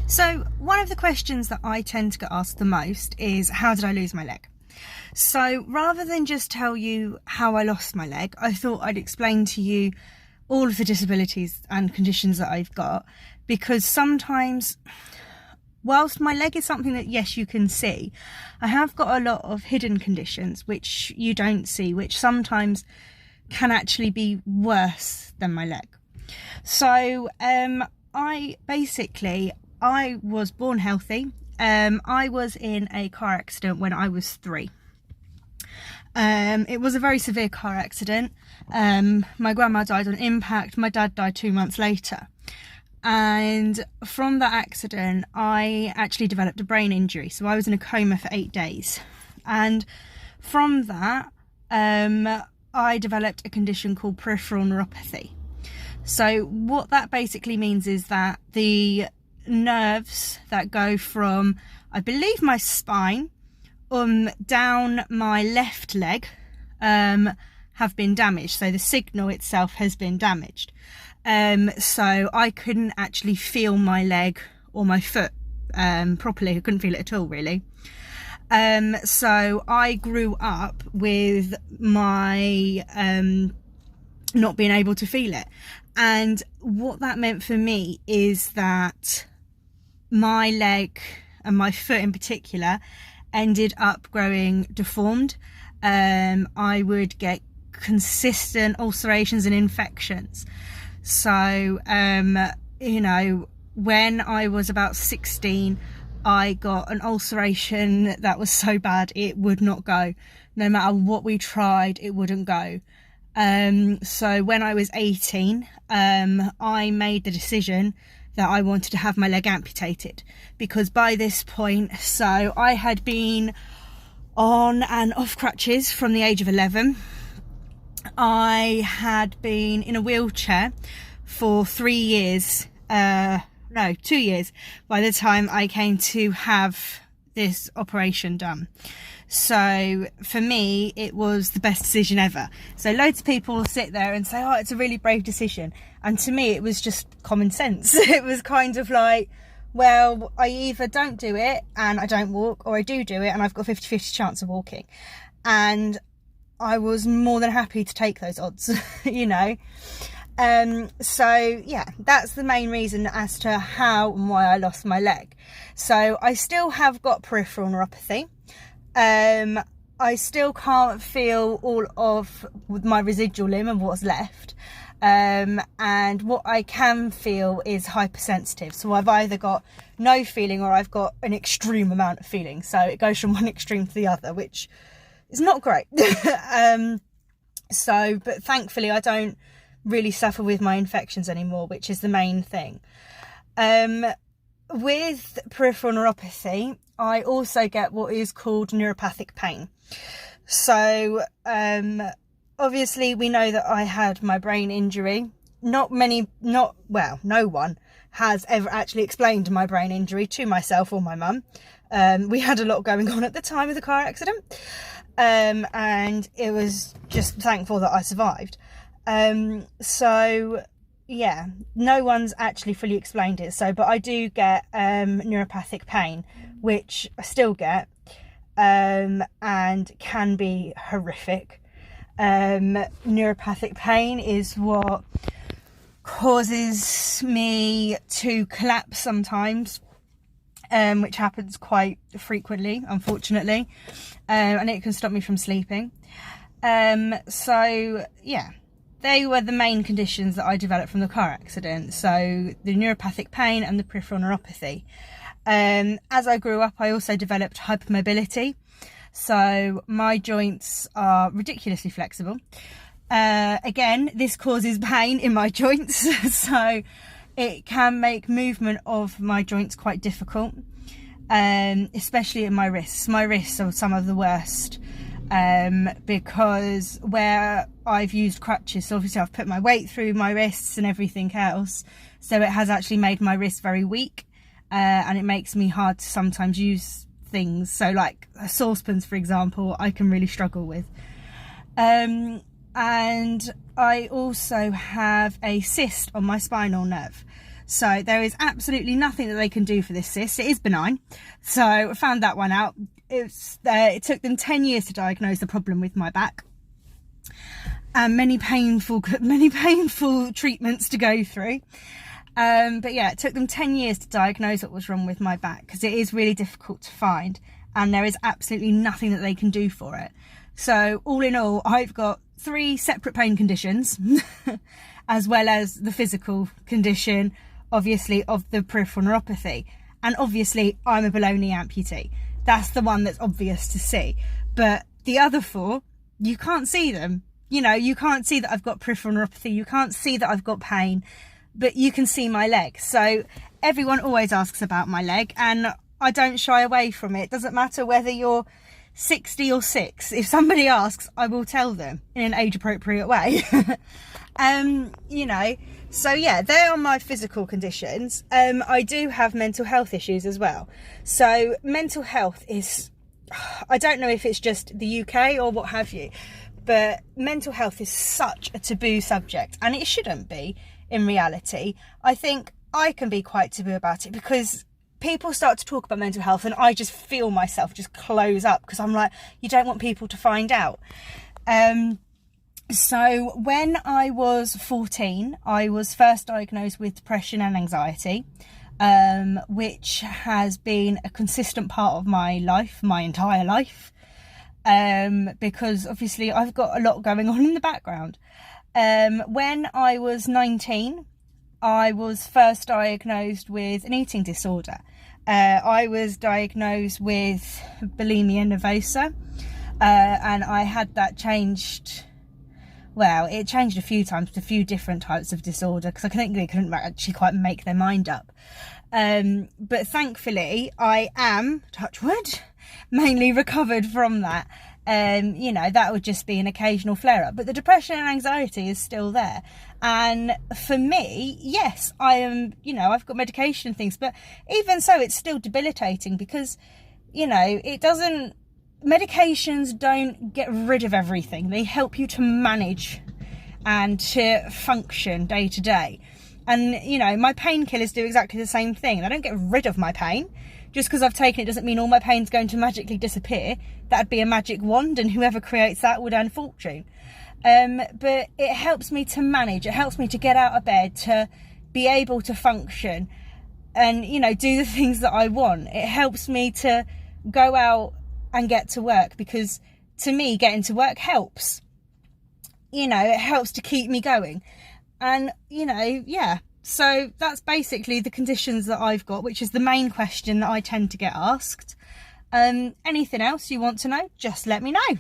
So one of the questions that I tend to get asked the most is, how did I lose my leg? So rather than just tell you how I lost my leg, I thought I'd explain to you all of the disabilities and conditions that I've got, because sometimes, whilst my leg is something that, yes, you can see, I have got a lot of hidden conditions which you don't see, which sometimes can actually be worse than my leg. So I was born healthy. I was in a car accident when I was 3. It was a very severe car accident. My grandma died on impact. My dad died 2 months later. And from that accident, I actually developed a brain injury. So I was in a coma for 8 days. And from that, I developed a condition called peripheral neuropathy. So what that basically means is that the nerves that go from, I believe, my spine down my left leg have been damaged. So the signal itself has been damaged. So I couldn't actually feel my leg or my foot properly. I couldn't feel it at all, really. So I grew up with my not being able to feel it. And what that meant for me is that my leg and my foot in particular ended up growing deformed. I would get consistent ulcerations and infections. So, when I was about 16, I got an ulceration that was so bad it would not go. No matter what we tried, it wouldn't go. So when I was 18, I made the decision that I wanted to have my leg amputated, because by this point, so I had been on and off crutches from the age of 11. I had been in a wheelchair for 3 years, 2 years, by the time I came to have this operation done. So for me, it was the best decision ever. So loads of people will sit there and say, oh, it's a really brave decision. And to me, it was just common sense. It was kind of like, well, I either don't do it and I don't walk, or I do it and I've got a 50-50 chance of walking. And I was more than happy to take those odds, So yeah, that's the main reason as to how and why I lost my leg. So I still have got peripheral neuropathy. I still can't feel all of my residual limb and what's left. And what I can feel is hypersensitive. So I've either got no feeling or I've got an extreme amount of feeling. So it goes from one extreme to the other, which is not great. But thankfully I don't really suffer with my infections anymore, which is the main thing. With peripheral neuropathy, I also get what is called neuropathic pain. So obviously we know that I had my brain injury. No one has ever actually explained my brain injury to myself or my mum. We had a lot going on at the time of the car accident, and it was just thankful that I survived. So yeah, no one's actually fully explained it. So, but I do get neuropathic pain, which I still get, and can be horrific. Neuropathic pain is what causes me to collapse sometimes, which happens quite frequently, unfortunately, and it can stop me from sleeping. So yeah, they were the main conditions that I developed from the car accident. So the neuropathic pain and the peripheral neuropathy. As I grew up, I also developed hypermobility. So my joints are ridiculously flexible. Again, this causes pain in my joints. So it can make movement of my joints quite difficult, especially in my wrists. My wrists are some of the worst. Because where I've used crutches, so obviously I've put my weight through my wrists and everything else, so it has actually made my wrists very weak, and it makes me hard to sometimes use things. So like saucepans, for example, I can really struggle with. And I also have a cyst on my spinal nerve. So there is absolutely nothing that they can do for this cyst. It is benign. So I found that one out. It took them 10 years to diagnose the problem with my back. And many painful treatments to go through. But yeah, it took them 10 years to diagnose what was wrong with my back, because it is really difficult to find, and there is absolutely nothing that they can do for it. So all in all, I've got 3 separate pain conditions, as well as the physical condition, obviously, of the peripheral neuropathy. And obviously, I'm a below knee amputee. That's the one that's obvious to see. But the other 4, you can't see them. You know, you can't see that I've got peripheral neuropathy. You can't see that I've got pain, but you can see my leg. So everyone always asks about my leg, and I don't shy away from it. It doesn't matter whether you're 60 or 6. If somebody asks, I will tell them in an age appropriate way. You know, so yeah, they are my physical conditions. I do have mental health issues as well. So mental health is, I don't know if it's just the UK or what have you, but mental health is such a taboo subject, and it shouldn't be in reality. I think I can be quite taboo about it, because people start to talk about mental health and I just feel myself just close up, because I'm like, you don't want people to find out. So when I was 14, I was first diagnosed with depression and anxiety, which has been a consistent part of my life, my entire life. Because obviously I've got a lot going on in the background. When I was 19, I was first diagnosed with an eating disorder. I was diagnosed with bulimia nervosa, and I had that changed. Well, it changed a few times to a few different types of disorder, because I think they couldn't actually quite make their mind up. But thankfully, I am, touch wood, mainly recovered from that. You know, that would just be an occasional flare-up, but the depression and anxiety is still there. And for me, yes, I am, you know, I've got medication and things, but even so, it's still debilitating, because, you know, medications don't get rid of everything. They help you to manage and to function day to day. And, you know, my painkillers do exactly the same thing. They don't get rid of my pain. Just because I've taken it doesn't mean all my pain's going to magically disappear. That'd be a magic wand, and whoever creates that would earn a fortune. But it helps me to manage. It helps me to get out of bed, to be able to function and, you know, do the things that I want. It helps me to go out and get to work, because to me, getting to work helps. You know, it helps to keep me going. And, you know, yeah. So that's basically the conditions that I've got, which is the main question that I tend to get asked. Anything else you want to know, just let me know.